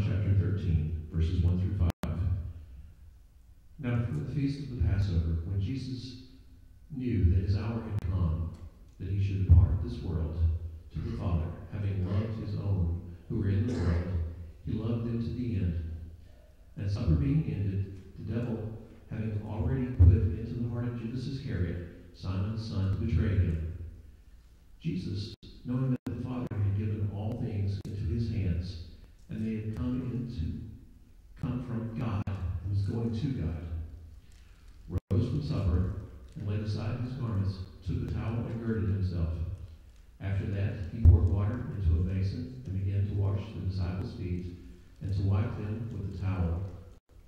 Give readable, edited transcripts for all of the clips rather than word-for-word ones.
chapter 13, verses 1 through 5. Now, before the feast of the Passover, when Jesus knew that his hour had come, that he should depart this world to the Father, having loved his own who were in the world, he loved them to the end. And supper being ended, the devil, having already put into the heart of Judas Iscariot, Simon's son, to betray him, Jesus, knowing that the Father had given all things into his hands, and they had come from God, and was going to God, rose from supper, and laid aside his garments, took a towel and girded himself. After that, he poured water into a basin and began to wash the disciples' feet and to wipe them with the towel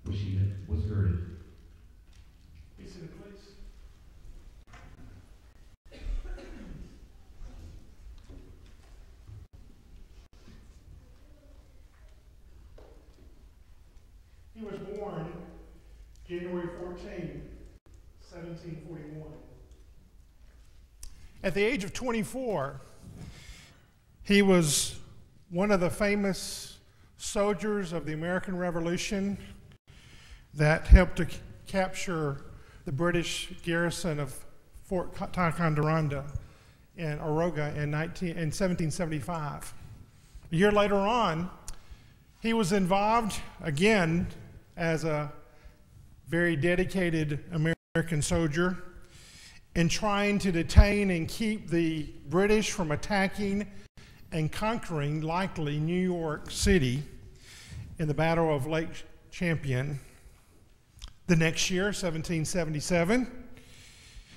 which he was girded. Be seated, please. He was born January 14, 1741. At the age of 24, he was one of the famous soldiers of the American Revolution that helped to capture the British garrison of Fort Ticonderoga in Oroga in 1775. A year later on, he was involved again as a very dedicated American soldier in trying to detain and keep the British from attacking and conquering, likely, New York City in the Battle of Lake Champlain. The next year, 1777,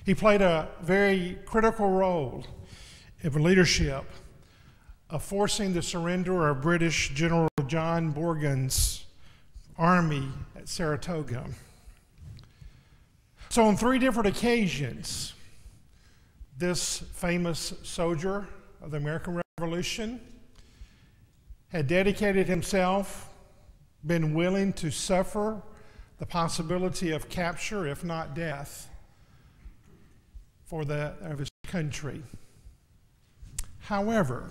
he played a very critical role in leadership of forcing the surrender of British General John Morgan's army at Saratoga. So on 3 different occasions, this famous soldier of the American Revolution had dedicated himself, been willing to suffer the possibility of capture, if not death, of his country. However,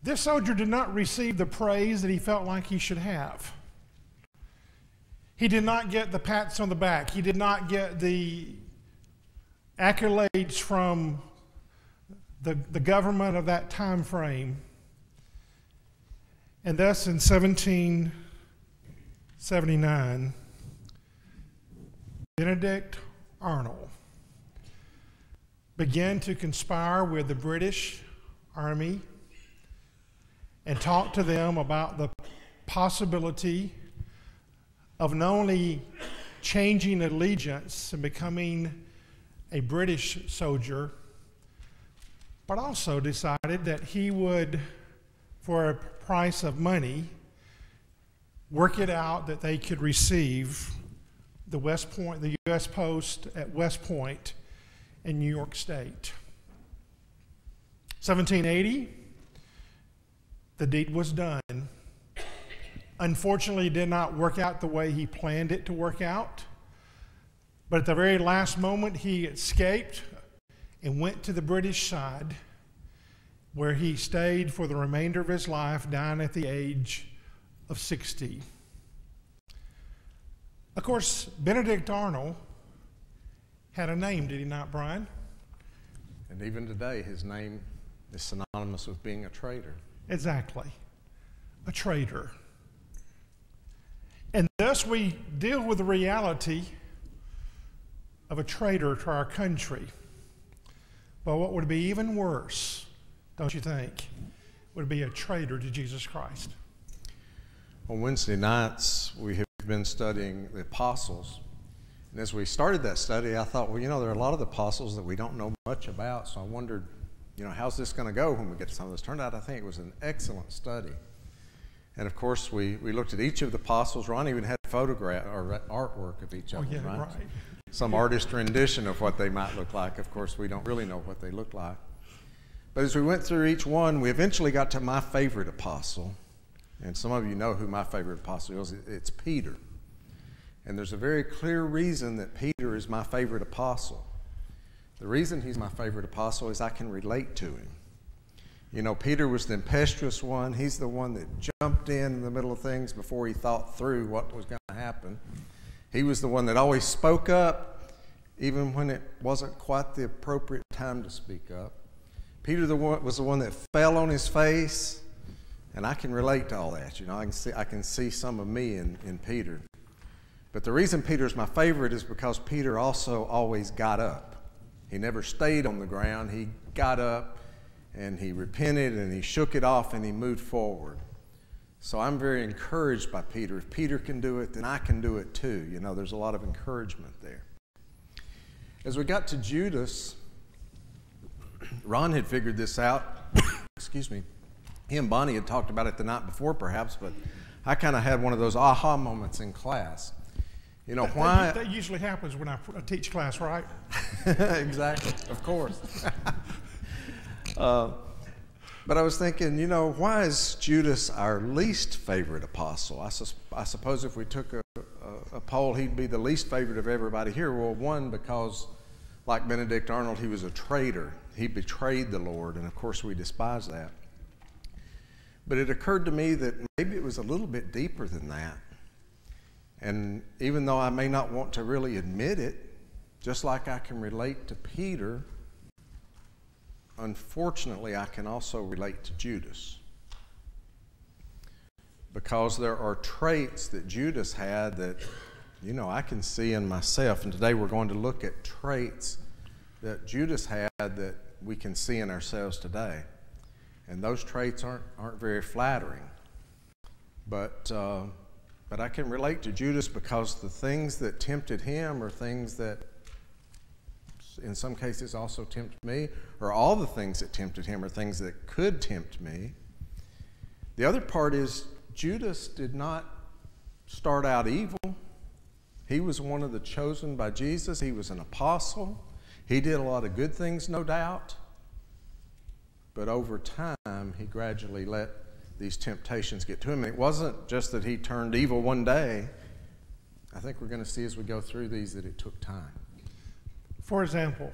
this soldier did not receive the praise that he felt like he should have. He did not get the pats on the back. He did not get the accolades from the government of that time frame. And thus in 1779, Benedict Arnold began to conspire with the British Army and talk to them about the possibility of not only changing allegiance and becoming a British soldier, but also decided that he would, for a price of money, work it out that they could receive the U.S. post at West Point in New York State. 1780, the deed was done. Unfortunately, it did not work out the way he planned it to work out. But at the very last moment, he escaped and went to the British side, where he stayed for the remainder of his life, dying at the age of 60. Of course, Benedict Arnold had a name, did he not, Brian? And even today, his name is synonymous with being a traitor. Exactly, a traitor. And thus we deal with the reality of a traitor to our country. But what would be even worse, don't you think, would be a traitor to Jesus Christ. On Wednesday nights, we have been studying the apostles. And as we started that study, I thought, well, there are a lot of the apostles that we don't know much about. So I wondered, how's this going to go when we get to some of this? Turned out, I think it was an excellent study. And of course, we looked at each of the apostles. Ron even had photograph or artwork of each of them, right? Some artist rendition of what they might look like. Of course, we don't really know what they look like. But as we went through each one, we eventually got to my favorite apostle. And some of you know who my favorite apostle is. It's Peter. And there's a very clear reason that Peter is my favorite apostle. The reason he's my favorite apostle is I can relate to him. You know, Peter was the impetuous one. He's the one that jumped in the middle of things before he thought through what was going to happen. He was the one that always spoke up, even when it wasn't quite the appropriate time to speak up. Peter was the one that fell on his face, and I can relate to all that. You know, I can see some of me in Peter. But the reason Peter's my favorite is because Peter also always got up. He never stayed on the ground. He got up, and he repented, and he shook it off, and he moved forward. So I'm very encouraged by Peter. If Peter can do it, then I can do it too. You know, there's a lot of encouragement there. As we got to Judas, Ron had figured this out. Excuse me. He and Bonnie had talked about it the night before, perhaps, but I kind of had one of those aha moments in class. You know, why? That usually happens when I teach class, right? Exactly, of course. But I was thinking, you know, why is Judas our least favorite apostle? I suppose if we took a poll, he'd be the least favorite of everybody here. Well, one, because like Benedict Arnold, he was a traitor. He betrayed the Lord, and of course we despise that. But it occurred to me that maybe it was a little bit deeper than that. And even though I may not want to really admit it, just like I can relate to Peter, unfortunately, I can also relate to Judas. Because there are traits that Judas had that, you know, I can see in myself. And today we're going to look at traits that Judas had that we can see in ourselves today. And those traits aren't very flattering. But I can relate to Judas because the things that tempted him are things that in some cases also tempt me, or all the things that tempted him are things that could tempt me. The other part is Judas did not start out evil. He was one of the chosen by Jesus. He was an apostle. He did a lot of good things, no doubt. But over time, he gradually let these temptations get to him. It wasn't just that he turned evil one day. I think we're going to see as we go through these that it took time. For example,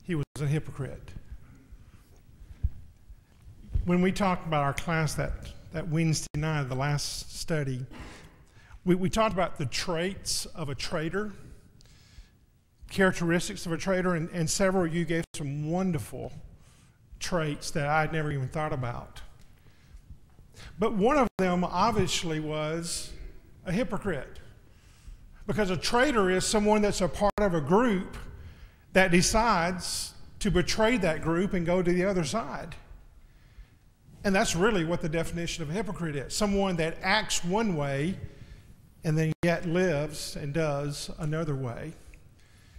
he was a hypocrite. When we talked about our class that Wednesday night, the last study, we talked about the traits of a traitor, characteristics of a traitor, and several of you gave some wonderful traits that I'd never even thought about. But one of them obviously was a hypocrite. Because a traitor is someone that's a part of a group that decides to betray that group and go to the other side. And that's really what the definition of a hypocrite is. Someone that acts one way and then yet lives and does another way.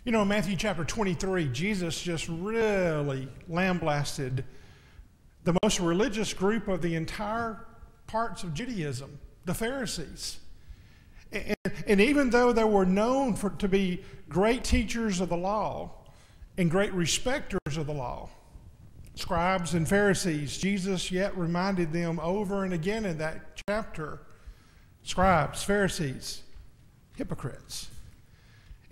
You know, in Matthew chapter 23, Jesus just really lambasted the most religious group of the entire parts of Judaism, the Pharisees. And even though they were known to be great teachers of the law and great respecters of the law, scribes and Pharisees, Jesus yet reminded them over and again in that chapter, scribes, Pharisees, hypocrites.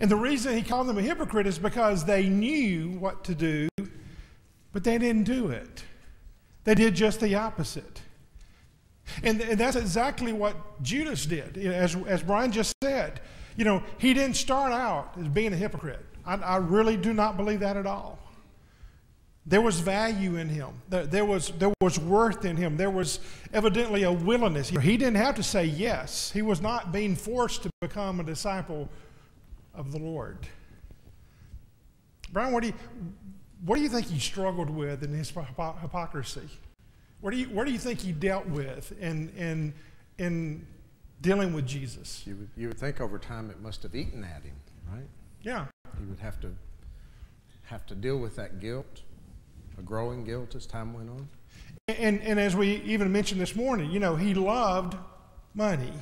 And the reason he called them a hypocrite is because they knew what to do, but they didn't do it. They did just the opposite. And that's exactly what Judas did. As Brian just said, you know, he didn't start out as being a hypocrite. I really do not believe that at all. There was value in him. There was worth in him. There was evidently a willingness. He didn't have to say yes. He was not being forced to become a disciple of the Lord. Brian, what do you think he struggled with in his hypocrisy? Where do you think he dealt with in dealing with Jesus? You would think over time it must have eaten at him, right? Yeah. He would have to deal with that guilt, a growing guilt as time went on. And as we even mentioned this morning, you know, he loved money.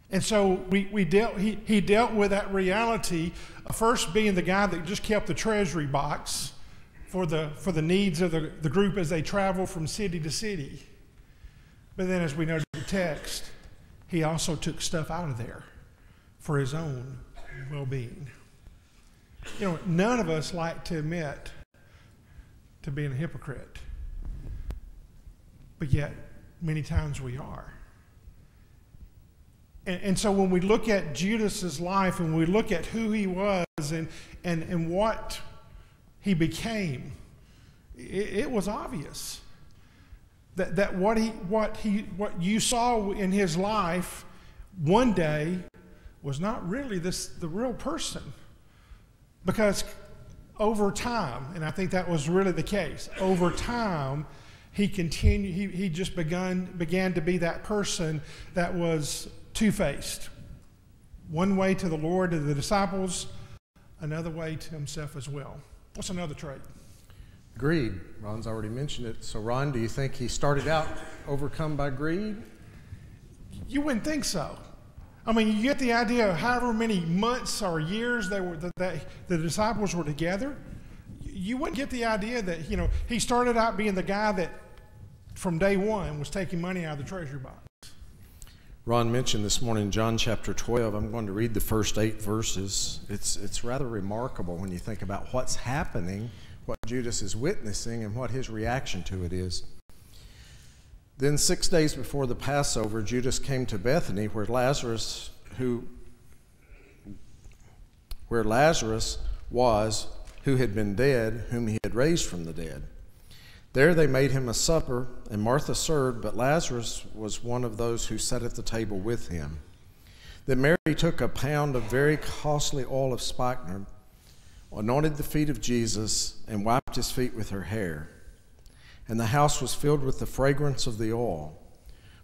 And so he dealt with that reality of first being the guy that just kept the treasury box for the needs of the group as they travel from city to city. But then as we know in the text, he also took stuff out of there for his own well-being. You know, none of us like to admit to being a hypocrite. but yet many times we are. And so when we look at Judas's life and we look at who he was and what he became, it was obvious that what you saw in his life one day was not really the real person. Because over time, and I think that was really the case, over time he just began to be that person that was two-faced. One way to the Lord and the disciples, another way to himself as well. What's another trait? Greed. Ron's already mentioned it. So Ron, do you think he started out overcome by greed? You wouldn't think so. I mean, you get the idea of however many months or years the disciples were together. You wouldn't get the idea that, he started out being the guy that from day one was taking money out of the treasury box. Ron mentioned this morning John chapter 12. I'm going to read the first 8 verses. It's rather remarkable when you think about what's happening, what Judas is witnessing, and what his reaction to it is. Then 6 days before the Passover, Judas came to Bethany, where Lazarus was, who had been dead, whom he had raised from the dead. There they made him a supper, and Martha served, but Lazarus was one of those who sat at the table with him. Then Mary took a pound of very costly oil of spikenard, anointed the feet of Jesus, and wiped his feet with her hair. And the house was filled with the fragrance of the oil.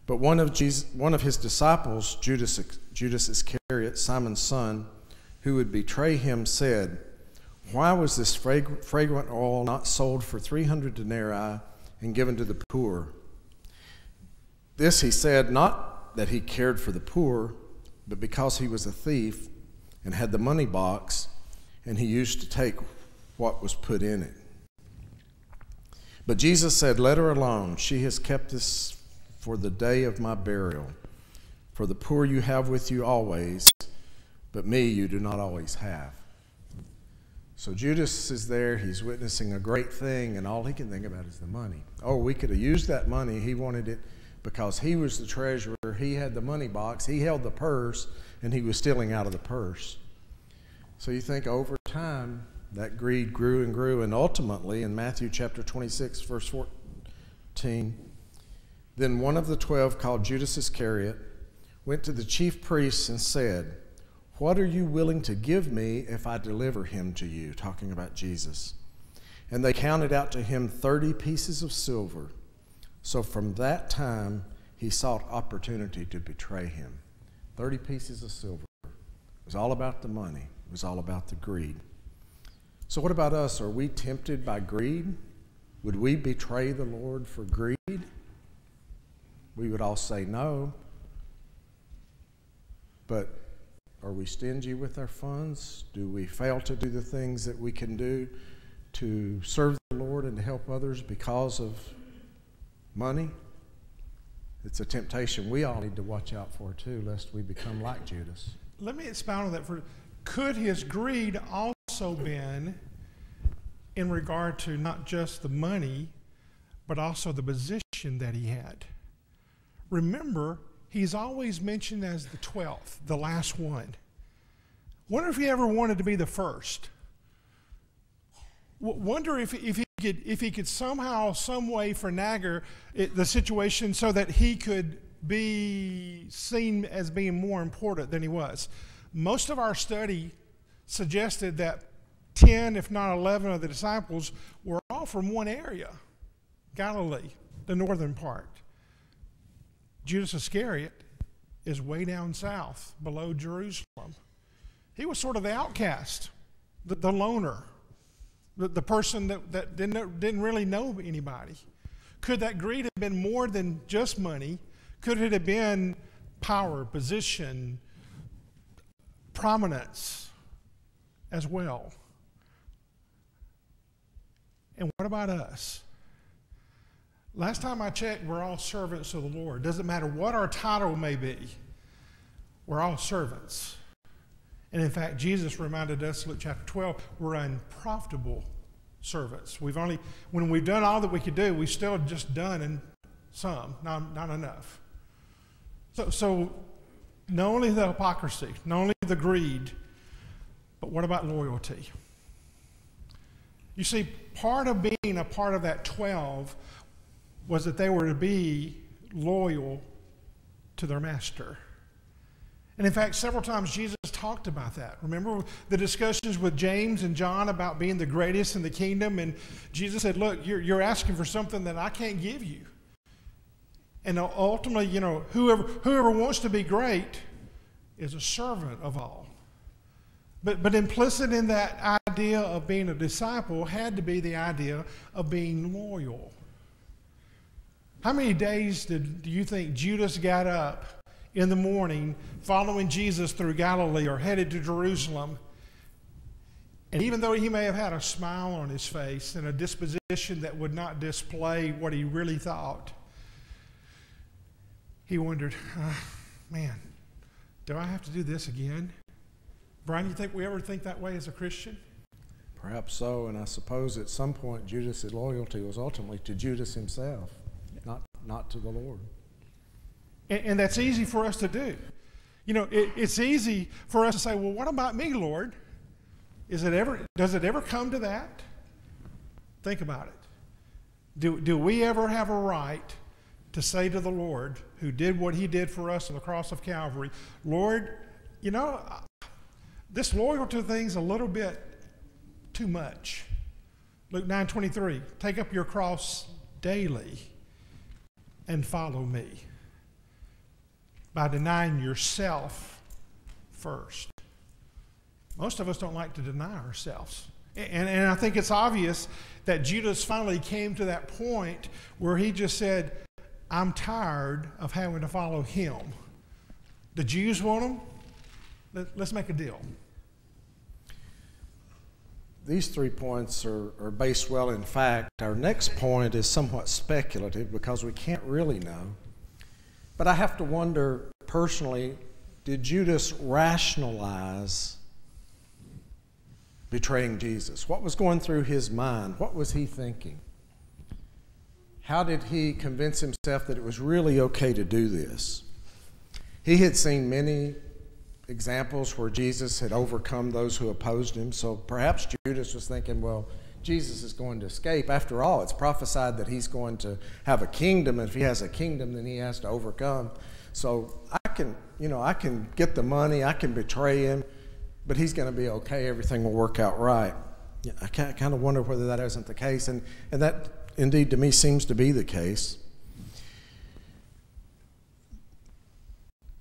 But one of his disciples, Judas Iscariot, Simon's son, who would betray him, said, "Why was this fragrant oil not sold for 300 denarii and given to the poor?" This he said, not that he cared for the poor, but because he was a thief and had the money box, and he used to take what was put in it. But Jesus said, "Let her alone. She has kept this for the day of my burial. For the poor you have with you always, but me you do not always have." So Judas is there. He's witnessing a great thing, and all he can think about is the money. Oh, we could have used that money. He wanted it because he was the treasurer. He had the money box. He held the purse, and he was stealing out of the purse. So you think over time, that greed grew and grew, and ultimately in Matthew chapter 26, verse 14, then one of the 12, called Judas Iscariot, went to the chief priests and said, "What are you willing to give me if I deliver him to you?" Talking about Jesus. And they counted out to him 30 pieces of silver. So from that time, he sought opportunity to betray him. 30 pieces of silver. It was all about the money. It was all about the greed. So what about us? Are we tempted by greed? Would we betray the Lord for greed? We would all say no. But are we stingy with our funds? Do we fail to do the things that we can do to serve the Lord and to help others because of money? It's a temptation we all need to watch out for too, lest we become like Judas. Let me expound on that. Could his greed also been in regard to not just the money, but also the position that he had? Remember, he's always mentioned as the 12th, the last one. Wonder if he ever wanted to be the first. Wonder if he could somehow, some way finagle the situation so that he could be seen as being more important than he was. Most of our study suggested that 10, if not 11 of the disciples were all from one area, Galilee, the northern part. Judas Iscariot is way down south, below Jerusalem. He was sort of the outcast, the loner, the person that didn't really know anybody. Could that greed have been more than just money? Could it have been power, position, prominence as well? And what about us? Last time I checked, we're all servants of the Lord. Doesn't matter what our title may be, we're all servants. And in fact, Jesus reminded us, Luke chapter 12, we're unprofitable servants. When we've done all that we could do, we've still just done Some, not enough. So not only the hypocrisy, not only the greed, but what about loyalty? You see, part of being a part of that 12 was that they were to be loyal to their master. And in fact, several times Jesus talked about that. Remember the discussions with James and John about being the greatest in the kingdom? And Jesus said, look, you're asking for something that I can't give you. And ultimately, whoever wants to be great is a servant of all. But implicit in that idea of being a disciple had to be the idea of being loyal. How many days do you think Judas got up in the morning following Jesus through Galilee or headed to Jerusalem? And even though he may have had a smile on his face and a disposition that would not display what he really thought, he wondered, man, do I have to do this again? Brian, you think we ever think that way as a Christian? Perhaps so, and I suppose at some point Judas' loyalty was ultimately to Judas himself, not to the Lord. And that's easy for us to do. It's easy for us to say, well, what about me, Lord? Does it ever come to that? Think about it. Do we ever have a right to say to the Lord, who did what he did for us on the cross of Calvary, Lord, this loyalty thing's a little bit too much. Luke 9:23, take up your cross daily and follow me by denying yourself first. Most of us don't like to deny ourselves. And I think it's obvious that Judas finally came to that point where he just said, I'm tired of having to follow him. The Jews want him. Let's make a deal. These 3 points are based well in fact. Our next point is somewhat speculative because we can't really know. But I have to wonder personally, did Judas rationalize betraying Jesus? What was going through his mind? What was he thinking? How did he convince himself that it was really okay to do this? He had seen many examples where Jesus had overcome those who opposed him, so perhaps Judas was thinking, well, Jesus is going to escape. After all, it's prophesied that he's going to have a kingdom, and if he has a kingdom, then he has to overcome. So I can get the money, I can betray him, but he's going to be okay, everything will work out right. Yeah, I kind of wonder whether that isn't the case, and that indeed to me seems to be the case.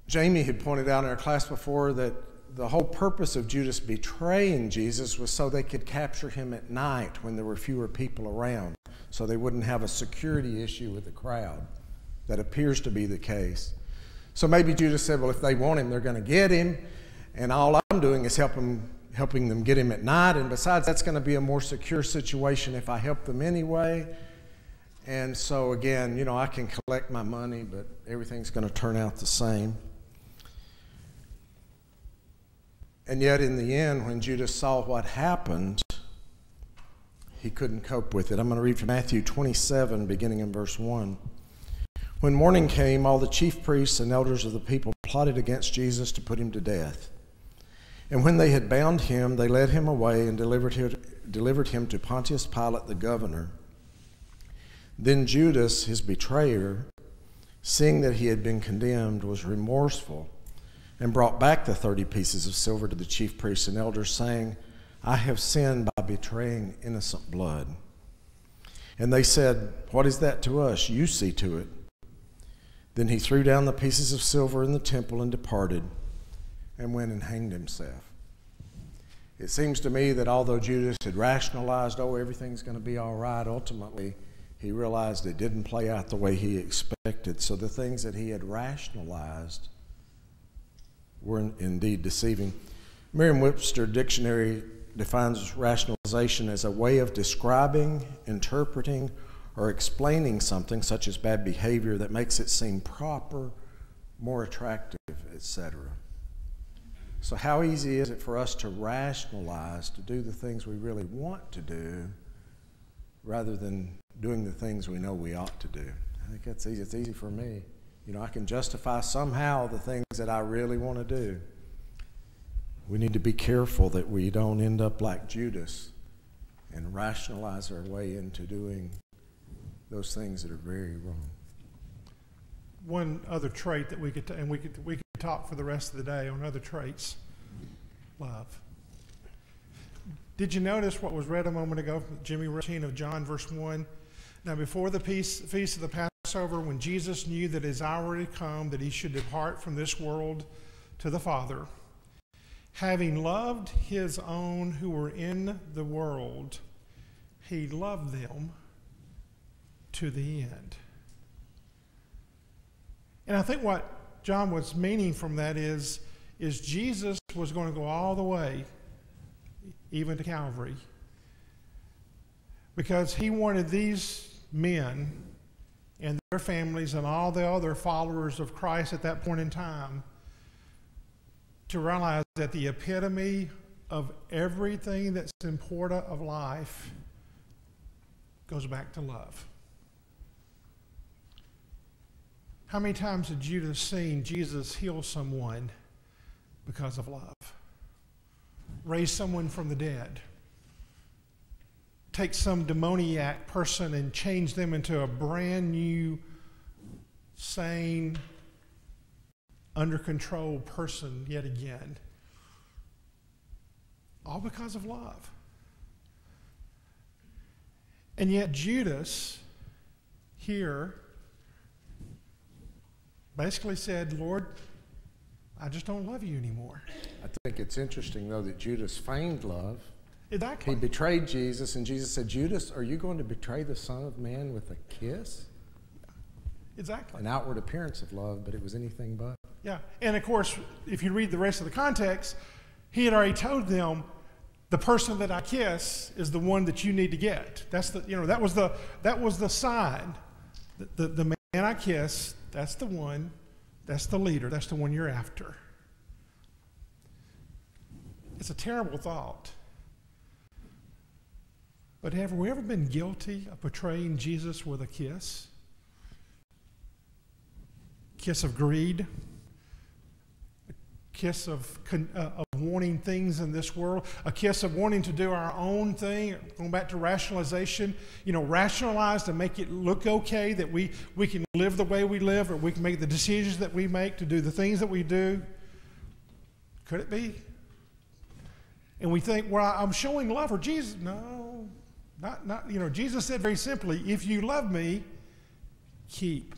Jamie had pointed out in our class before that the whole purpose of Judas betraying Jesus was so they could capture him at night when there were fewer people around, so they wouldn't have a security issue with the crowd. That appears to be the case. So maybe Judas said, well, if they want him, they're going to get him, and all I'm doing is helping them get him at night, and besides, that's going to be a more secure situation if I help them anyway. And so again, I can collect my money, but everything's going to turn out the same. And yet in the end, when Judas saw what happened, he couldn't cope with it. I'm going to read from Matthew 27, beginning in verse 1. When morning came, all the chief priests and elders of the people plotted against Jesus to put him to death. And when they had bound him, they led him away and delivered him to Pontius Pilate the governor. Then Judas, his betrayer, seeing that he had been condemned, was remorseful and brought back the 30 pieces of silver to the chief priests and elders, saying, I have sinned by betraying innocent blood. And they said, what is that to us? You see to it. Then he threw down the pieces of silver in the temple and departed and went and hanged himself. It seems to me that although Judas had rationalized, everything's going to be all right, ultimately he realized it didn't play out the way he expected. So the things that he had rationalized were indeed deceiving. Merriam-Webster Dictionary defines rationalization as a way of describing, interpreting, or explaining something, such as bad behavior, that makes it seem proper, more attractive, etc. So how easy is it for us to rationalize, to do the things we really want to do, rather than doing the things we know we ought to do? I think that's easy. It's easy for me. You know, I can justify somehow the things that I really want to do. We need to be careful that we don't end up like Judas and rationalize our way into doing those things that are very wrong. One other trait that we could talk for the rest of the day on other traits. Love. Did you notice what was read a moment ago, Jimmy read of John verse 1? Now before the feast of the Passover, when Jesus knew that his hour had come, that he should depart from this world to the Father, having loved his own who were in the world, he loved them to the end. And I think what John was meaning from that is Jesus was going to go all the way, even to Calvary, because he wanted these men and their families and all the other followers of Christ at that point in time to realize that the epitome of everything that's important of life goes back to love. How many times had Judas seen Jesus heal someone because of love? Raise someone from the dead. Take some demoniac person and change them into a brand new, sane, under control person yet again. All because of love. And yet Judas here basically said, Lord, I just don't love you anymore. I think it's interesting, though, that Judas feigned love. Exactly. He betrayed Jesus, and Jesus said, Judas, are you going to betray the Son of Man with a kiss? Exactly. An outward appearance of love, but it was anything but. Yeah. And of course, if you read the rest of the context, he had already told them, the person that I kiss is the one that you need to get. That's the, that was the sign. The man I kiss, that's the one, that's the leader, that's the one you're after. It's a terrible thought. But have we ever been guilty of betraying Jesus with a kiss? Kiss of greed? A kiss of wanting things in this world? A kiss of wanting to do our own thing? Going back to rationalization, rationalize to make it look okay, that we can live the way we live, or we can make the decisions that we make to do the things that we do. Could it be? And we think, well, I'm showing love for Jesus. No, not. Jesus said very simply, if you love me, keep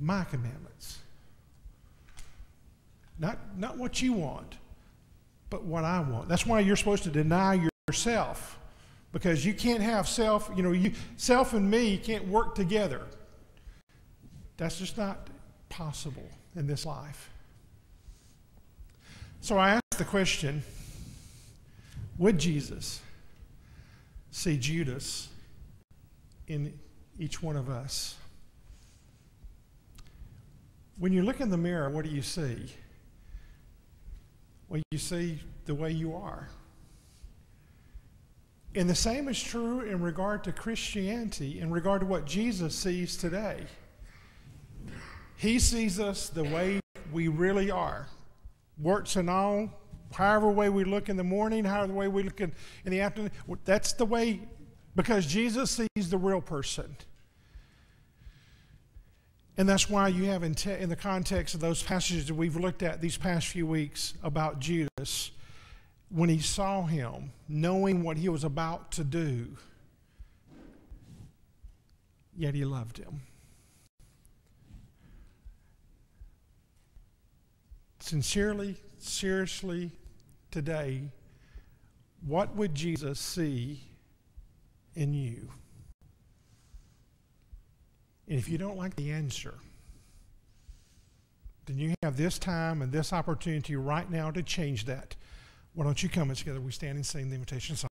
my commandments. Not what you want, but what I want. That's why you're supposed to deny yourself, because you can't have self, self and me can't work together. That's just not possible in this life. So I asked the question, would Jesus see Judas in each one of us? When you look in the mirror, what do you see? Well, you see the way you are. And the same is true in regard to Christianity, in regard to what Jesus sees today. He sees us the way we really are. Warts and all, however way we look in the morning, however way we look in the afternoon, that's the way, because Jesus sees the real person. And that's why you have in the context of those passages that we've looked at these past few weeks about Judas, when he saw him, knowing what he was about to do, yet he loved him. Sincerely, seriously, today, what would Jesus see in you? And if you don't like the answer, then you have this time and this opportunity right now to change that. Why don't you come and together we stand and sing the invitation song.